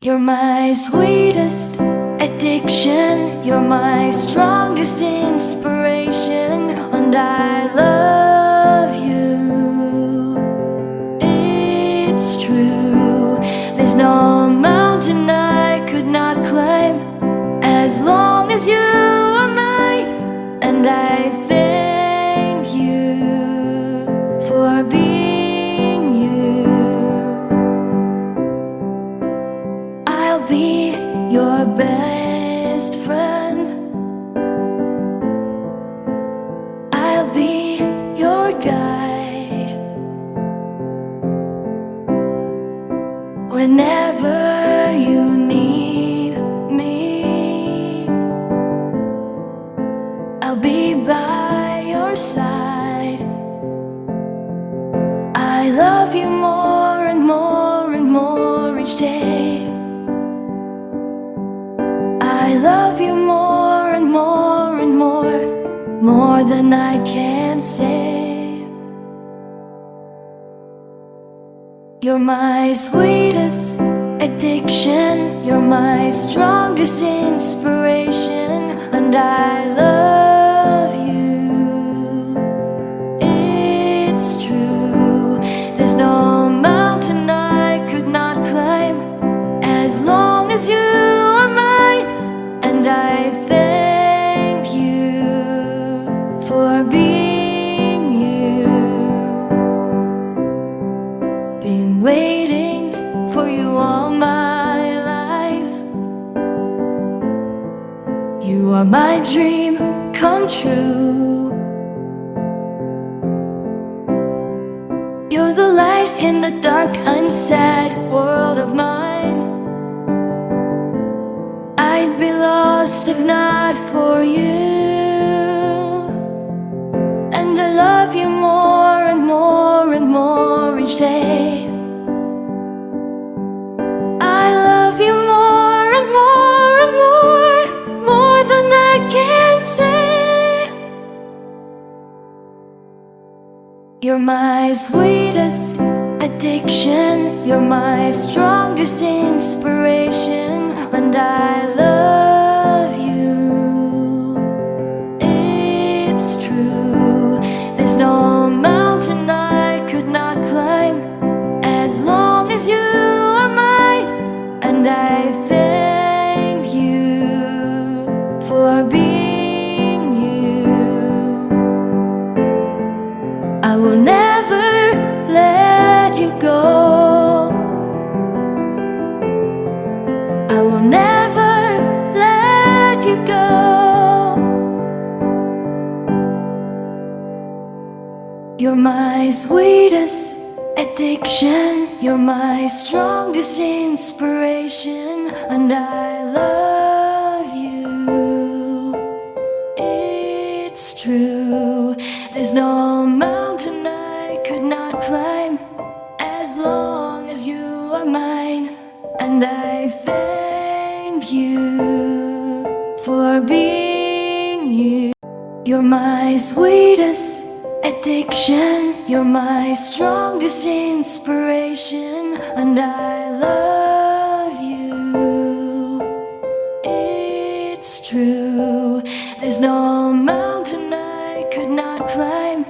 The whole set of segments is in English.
You're my sweetest addiction, you're my strongest inspiration, and I love you. It's true, there's no mountain I could not climb as long as you are mine, and I thank you for being you. I'll be your best friend, I'll be your guide whenever you need me. I'll be by your side. I love you more and more and more each day. I love you more and more and more than I can say. You're my sweetest addiction, you're my strongest inspiration, and I love you. It's true, there's no mountain I could not climb as long as you are mine, and I thank you for being you. Been waiting for you all my life. You are my dream come true. You're the light in the dark, unsad world of mine. I'd be lost if not for you, and I love you more and more and more each day. I love you more and more and more than I can say. You're my sweetest addiction, you're my strongest inspiration, and I love you. It's true, there's no mountain I could not climb as long as you are mine, and I thank you for being you. I will never let you go, I will never let you go. You're my sweetest addiction, you're my strongest inspiration, and I love you. It's true, there's no mountain I could not climb as long as you are mine, and I thank you for being you. You're my sweetest addiction, you're my strongest inspiration, and I love you. It's true, there's no mountain I could not climb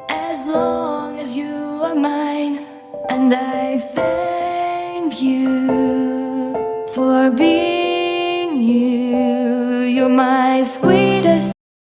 as long as you are mine, and I thank you for being you. You're my sweetest